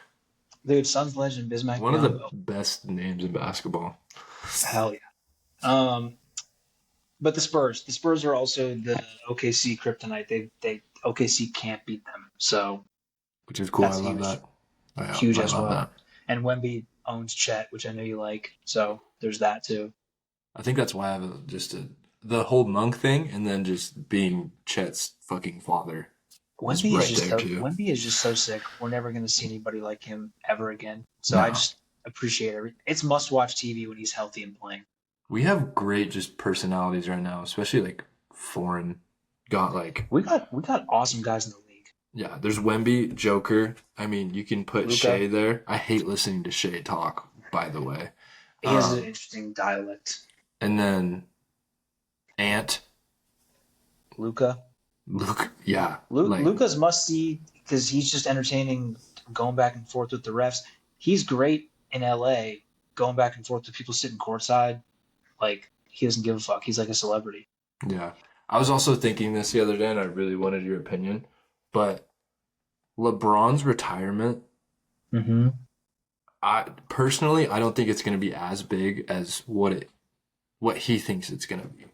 Dude, Suns legend Bismack One of the Biyombo. best names in basketball. Hell yeah. Um, but the Spurs are also the OKC kryptonite. They OKC can't beat them, so Which is cool. I that's love huge, that. Yeah, huge I as love well. that. And Wemby owns Chet, which I know you like, so there's that too. I think that's why I have the whole monk thing and then just being Chet's fucking father is right there too. Wemby is just so sick. We're never going to see anybody like him ever again. So I No. just appreciate it. It's must watch TV when he's healthy and playing. We have great just personalities right now, especially like foreign. Got like We got awesome guys in the league. yeah, there's Wemby, Joker. I mean, you can put Luca, Shea there. I hate listening to Shea talk, by the way. he has an Um, interesting dialect. and then Ant, Luca, Luke, yeah, like Luca's must see because he's just entertaining, going back and forth with the refs. He's great in LA, going back and forth with people sitting courtside. Like he doesn't give a fuck. He's like a celebrity. yeah. I was also thinking this the other day, and I really wanted your opinion. But LeBron's retirement, Mm-hmm. I don't think it's going to be as big as what he thinks it's going to be.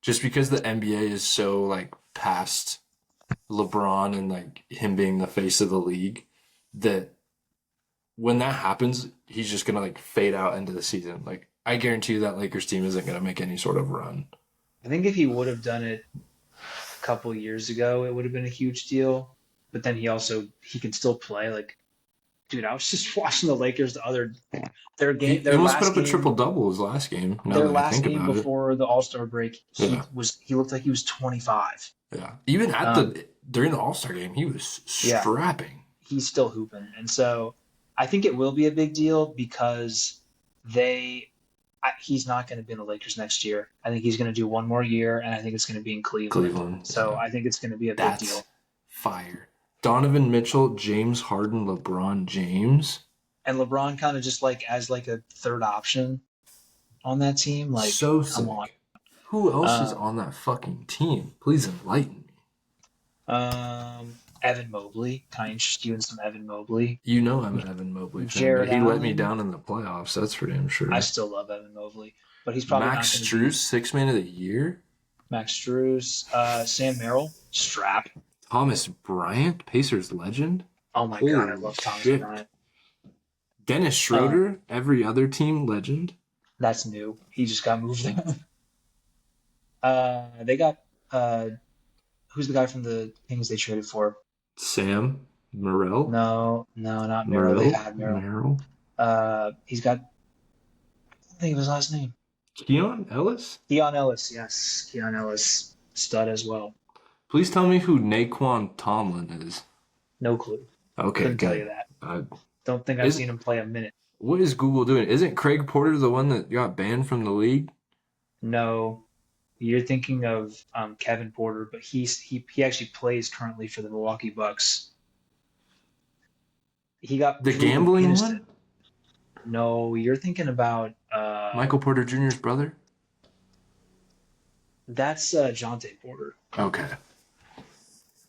Just because the NBA is so like past LeBron and like him being the face of the league, that when that happens, he's just going to like fade out into the season. Like I guarantee you that Lakers team isn't going to make any sort of run. I think if he would have done it a couple years ago, it would have been a huge deal. But then he can still play. Like, dude, I was just watching the Lakers He their almost put last up a game triple double his last game. Now their that I last think game about it, before the All Star break. yeah, He looked like he was 25. yeah. Even at Um, the during the All Star game, he was yeah, strapping. he's still hooping, and so I think it will be a big deal because he's not going to be in the Lakers next year. I think he's going to do one more year, and I think it's going to be in Cleveland. Cleveland, So yeah. I think it's going to be a big That's deal. fire. Donovan Mitchell, James Harden, LeBron James. And LeBron kind of just like as like a third option on that team. Like, So come on. sick. Who else is Um, on that fucking team? Please enlighten me. Evan Mobley. Kind of interested you in some Evan Mobley. You know I'm an Evan Mobley fan, but Jared he let me Allen. down in the playoffs. That's for damn I sure. still love Evan Mobley, but he's probably not Max going to be Strus, six man of the year. Max Strus. Sam Merrill. Strap. Thomas Bryant, Pacers legend. Oh my God, I Holy love Thomas shit. Bryant. Dennis Schroeder, every other team legend. That's new. He just got moved there. They got who's the guy from the Kings they traded for? Sam Morrell. No, not Merrill. They Morrell. had Merrill. Merrill. He's got. I can't think of his last name. Keon Ellis. Keon Ellis. Yes, Keon Ellis, stud as well. Please tell me who Naquan Tomlin is. No clue. Okay, Couldn't tell you good. that. Uh, Don't think I've is seen him play a minute. what is Google doing? Isn't Craig Porter the one that got banned from the league? No, you're thinking of Kevin Porter, but he actually plays currently for the Milwaukee Bucks. He got The proven gambling innocent. one? No, you're thinking about Michael Porter Jr.'s brother? that's Jonte Porter. Okay.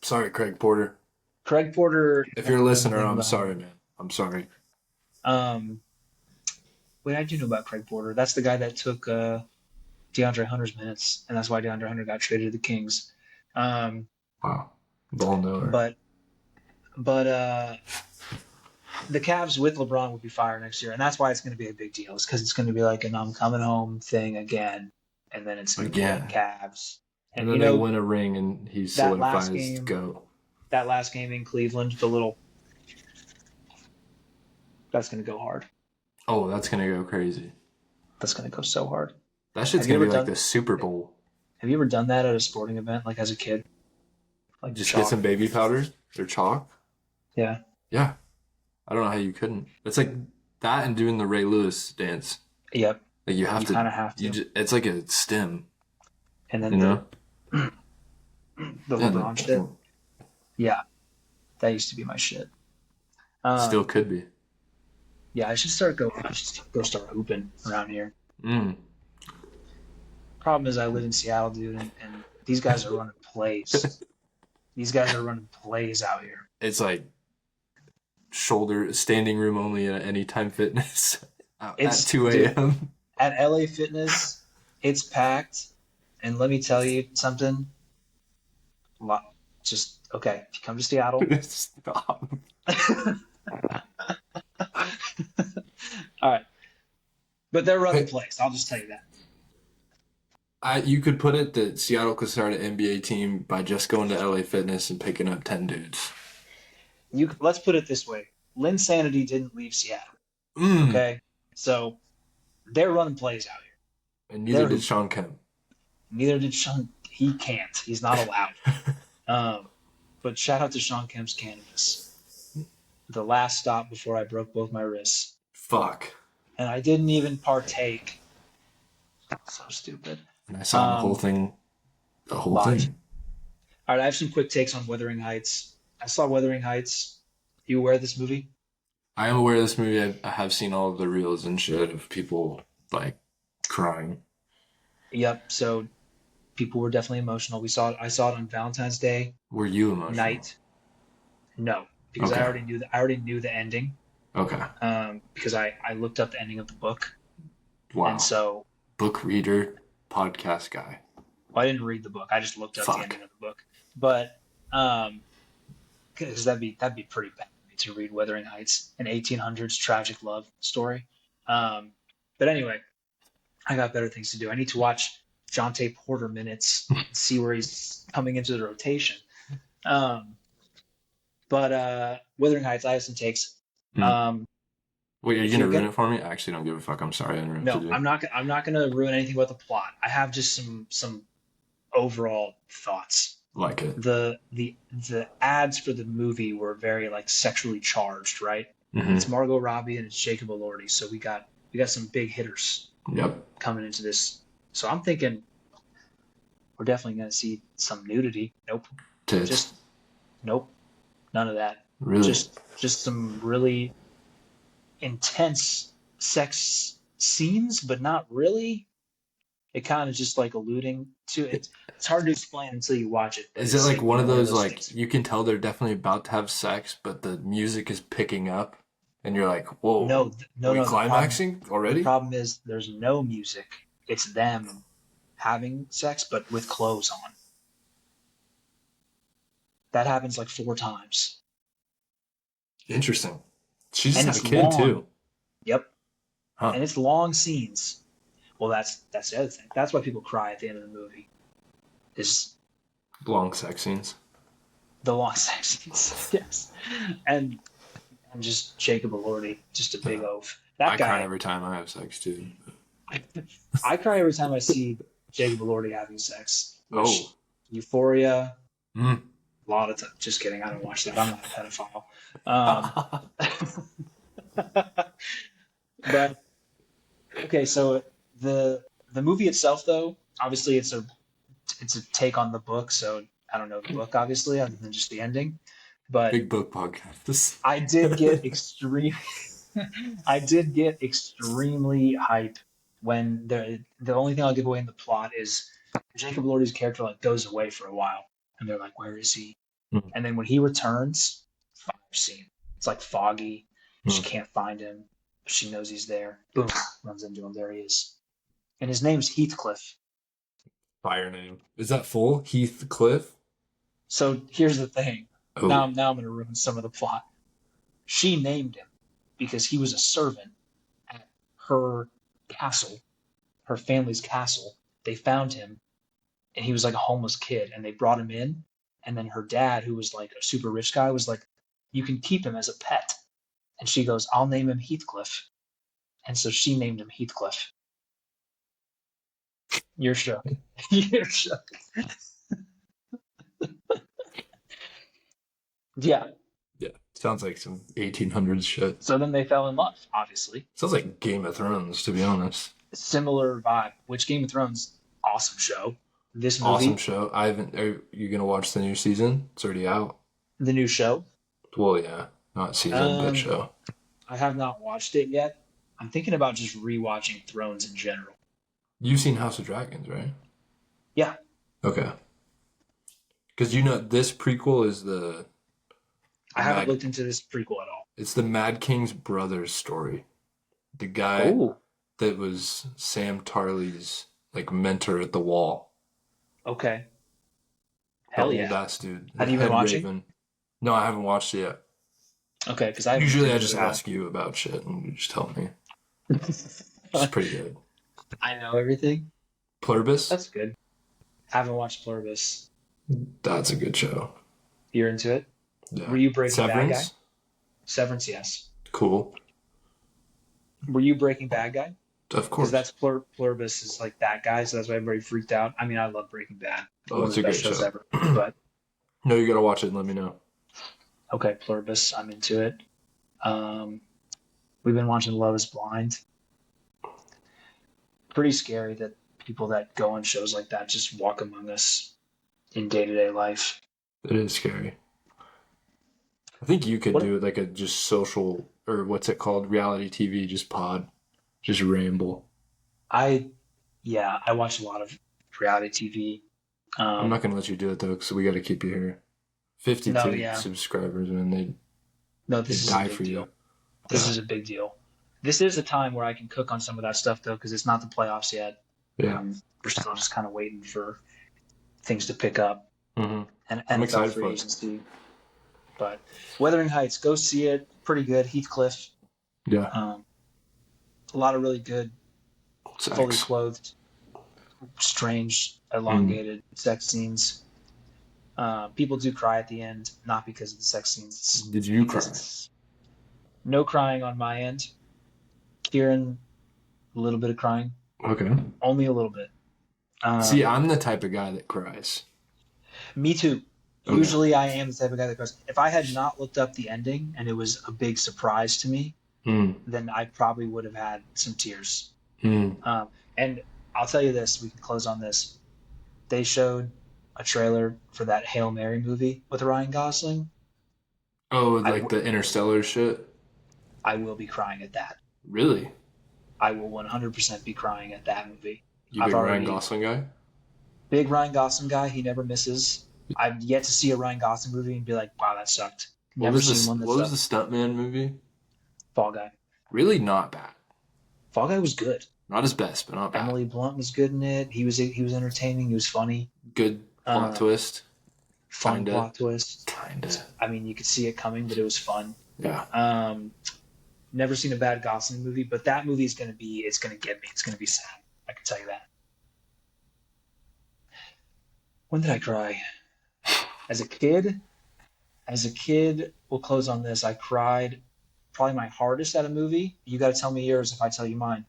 Sorry, Craig Porter. Craig Porter. If you're a listener, I'm sorry, man. I'm sorry. Um, wait, I do know about Craig Porter. That's the guy that took DeAndre Hunter's minutes, and that's why DeAndre Hunter got traded to the Kings. Um, Wow. Ball knower. but but the Cavs with LeBron would be fire next year, and that's why it's going to be a big deal. It's because it's going to be like an "I'm coming home" thing again, and then it's going to be like Again. Cavs. And And then you they know win a ring and he that last solidifies to game, go. that last game in Cleveland, the little that's going to go hard. Oh, that's going to go crazy. That's going to go so hard. That shit's Have you going to ever be like done? the Super Bowl. Have you ever done that at a sporting event, like as a kid, like Just get chalk? some baby powder or chalk. Yeah. Yeah. I don't know how you couldn't. It's like that and doing the Ray Lewis dance. Yep. Like you have You to. kind of have to. It's like a stem, And you then know? the Yeah, LeBron shit. Yeah, that used to be my shit. still Um, could be. yeah, I should go start hooping around here. Mm. Problem is, I live in Seattle, dude, and these guys are running plays. These guys are running plays out here. It's like standing room only at Anytime Fitness at It's 2 dude a.m. at LA Fitness. It's packed, and let me tell you something. Just okay. If you come to Seattle, Stop. all right. But they're running Hey, plays. I'll just tell you that. you could put it that Seattle could start an NBA team by just going to LA Fitness and picking up 10 dudes. Let's put it this way: Lynn Sanity didn't leave Seattle. Mm. Okay, so they're running plays out here. And neither They're did hooping. Sean Kemp. Neither did Sean. He can't. He's not allowed. But shout out to Sean Kemp's cannabis. The last stop before I broke both my wrists, Fuck. and I didn't even partake. So stupid. And I saw the whole Um, thing. The whole live. thing. All right, I have some quick takes on Wuthering Heights. I saw Wuthering Heights. You aware of this movie? I am aware of this movie. I have seen all of the reels and shit of people like crying. Yep. So people were definitely emotional. We saw it. I saw it on Valentine's Day Were you emotional? night. No, because I Okay. already knew I already knew the ending. Okay. Because I looked up the ending of the book, and Wow. so Book reader, podcast guy. well, I didn't read the book. I just looked up the Fuck. ending of the book. But because that'd be pretty bad to read Wuthering Heights, an 1800s tragic love story. But anyway, I got better things to do. I need to watch Jonte Porter minutes, see where he's coming into the rotation. Um, but Wuthering Heights, I have some takes. Hmm. Um, Wait, are you if gonna you're ruin gonna it for me? I actually don't give a fuck. I'm sorry I interrupted no, you. I'm not gonna ruin anything about the plot. I have just some overall thoughts. Like it. The ads for the movie were very like sexually charged, right? Mm-hmm. It's Margot Robbie and it's Jacob Elordi, so we got some big hitters Yep. coming into this. So I'm thinking we're definitely gonna see some nudity. Nope, Tits. just nope, none of that. Really? Just some really intense sex scenes, but not really. It kind of just like alluding to it. It's hard to explain until you watch it. But Is it it's like one of those like things. you can tell they're definitely about to have sex, but the music is picking up, and you're like, "Whoa, No, are we no. climaxing The already?" problem is there's no music. It's them having sex, but with clothes on. That happens like 4 times, Interesting. She just and had a it's kid long. too, Yep, huh? and it's long scenes. Well, that's the other thing. That's why people cry at the end of the movie. Is Long sex scenes. the long sex scenes. Yes, and and just Jacob Elordi, just a big Yeah. oath. That I cry guy. every time I have sex too. I cry every time I see Jacob Elordi having sex. Which Oh. Euphoria, Mm. a lot of time. Just kidding. I don't watch that. I'm not a pedophile. Um, but okay, so the The movie itself, though, obviously it's a take on the book, so I don't know the book obviously other than just the ending. But Big book podcast. I did get extreme. I did get extremely hype when the only thing I'll give away in the plot is Jacob Lordy's character like goes away for a while, and they're like, "Where is he?" Mm, And then when he returns, fire scene. It's like foggy. She mm. can't find him. She knows he's there. Boom, runs into him. There he is. And his name's Heathcliff. Fire name. Is that full? Heathcliff? So here's the thing. Oh. Now I'm going to ruin some of the plot. She named him because he was a servant at her castle, her family's castle. They found him, and he was like a homeless kid, and they brought him in. And then her dad, who was like a super rich guy, was like, "You can keep him as a pet." And she goes, "I'll name him Heathcliff." And so she named him Heathcliff. You're shook. You're shook. Yeah. Yeah. Sounds like some 1800s shit. So then they fell in love, obviously. Sounds like Game of Thrones, to be honest. Similar vibe, which Game of Thrones, awesome show. This Awesome movie, show. I haven't. Are you gonna watch the new season? It's already out. the new show, Well, yeah, not season, but um, show. I have not watched it yet. I'm thinking about just rewatching Thrones in general. You've seen House of Dragons, right? Yeah, Okay. Because you know this prequel is the I haven't Mad. looked into this prequel at all. It's the Mad King's brother's story. The guy Oh, that was Sam Tarly's like mentor at the Wall. okay. The Hell old yeah. ass dude. The Have you been head watching? raven. No, I haven't watched it yet. Okay, because I haven't looked Usually I into just it at all. ask you about shit and you just tell me. It's pretty good. I know everything. Pluribus? That's good. Haven't watched Pluribus. That's a good show. You're into it? Yeah. Were you Breaking Bad guy? Severance? Severance, yes. Cool. Were you Breaking Bad guy? Of Because course. that's Pluribus is like that guy, so that's why everybody freaked out. I mean, I love Breaking Bad. Oh, One of it's the a best great shows show. ever. But No, you gotta watch it and let me know. okay, Pluribus, I'm into it. We've been watching Love is Blind. Pretty scary that people that go on shows like that just walk among us in day-to-day life. It is scary. I think you could What do like a just social or what's it called? Reality TV, just pod. Just ramble. I yeah, I watch a lot of reality TV. I'm not Um, gonna let you do it though, because we gotta keep you here. no, 52 yeah. subscribers, man, No, they this is a die big for you. deal. This Yeah. is a big deal. This is a time where I can cook on some of that stuff though, because it's not the playoffs yet. Yeah. We're still just kind of waiting for things to pick up hmm and I'm NFL excited free for it. agency. But Wuthering Heights, go see it. Pretty good. Heathcliff, Yeah. um, a lot of really good, fully Sex. clothed, strange, Mm. elongated sex scenes. People do cry at the end, not because of the sex scenes, it's Did you because cry? it's no crying on my end. Kieran, a little bit of crying, Okay. only a little bit. See, Um, I'm the type of guy that cries. Me too. Okay. Usually, I am the type of guy that goes. If I had not looked up the ending and it was a big surprise to me, Mm. then I probably would have had some tears. Mm. And I'll tell you this: we can close on this. They showed a trailer for that Hail Mary movie with Ryan Gosling. Oh, I, like w- the Interstellar shit? I will be crying at that. Really? I will 100% be crying at that movie. You I've big Ryan already Gosling guy? big Ryan Gosling guy. He never misses. I've yet to see a Ryan Gosling movie and be like, wow, that sucked. What Never was seen this? one that What was the sucked. Stuntman movie? Fall Guy. Really not bad. Fall Guy was good. Not his best, but not bad. Emily Blunt was good in it. He was entertaining. He was funny. Good plot Uh, twist. Fun Kinda. plot twist. Kinda. I mean, you could see it coming, but it was fun. Yeah. Never seen a bad Gosling movie, but that movie is it's gonna get me. It's gonna be sad. I can tell you that. When did I cry? As a kid. As a kid, we'll close on this. I cried probably my hardest at a movie. You got to tell me yours if I tell you mine.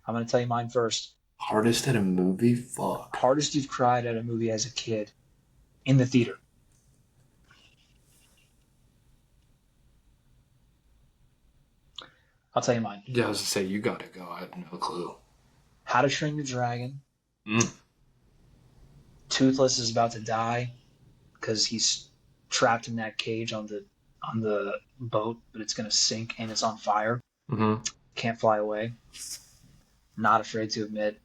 I'm gonna tell you mine first. Hardest at a movie? Fuck. Hardest you've cried at a movie as a kid in the theater. I'll tell you mine. Yeah, I was to say, you gotta go. I have no clue. How to Train Your Dragon. Mm. Toothless is about to die because he's trapped in that cage on the boat, but it's gonna sink and it's on fire. Mm-hmm. Can't fly away. Not afraid to admit,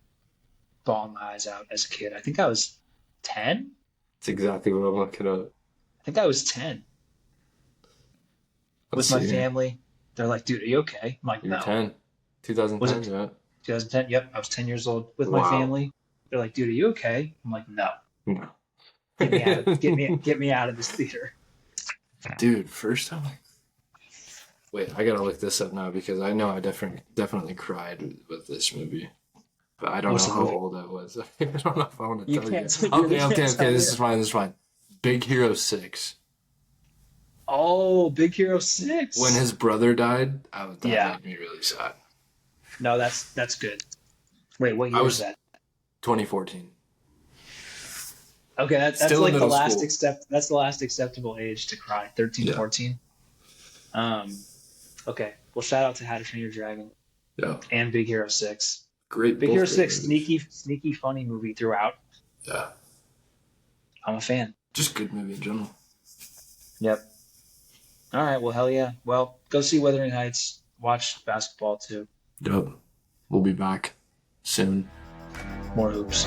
bawling my eyes out as a kid. I think I was 10. That's exactly what I'm looking at. I think I was 10 Let's with my see here. family. They're like, "Dude, are you okay?" I'm like, You were "No." 10. Was 2010, it yeah. 2010? Yep, I was 10 years old with my Wow. family. They're like, "Dude, are you okay?" I'm like, "No." No. Get me out of this theater. Dude, first time. Wait, I gotta look this up now because I know I definitely cried with this movie. But I don't What's know the how movie? old I was. I don't know if I want to You tell can't you. you really Okay, can't okay, tell okay. me This is that. fine. This is fine. Big Hero 6. Oh, Big Hero When 6. his brother died, that Yeah. made me really sad. No, that's good. Wait, what I year is was that? 2014. Okay, that's Still in like the middle last school. accept that's the last acceptable age to cry. 13, Yeah. 14. Um, okay. Well, shout out to How to Train Your Dragon Yeah. and Big Hero 6. Great, Big Hero both great 6, movies. sneaky funny movie throughout. Yeah. I'm a fan. Just good movie in general. Yep. All right, well hell yeah. Well, go see Wuthering Heights. Watch basketball too. Yep. We'll be back soon. More hoops.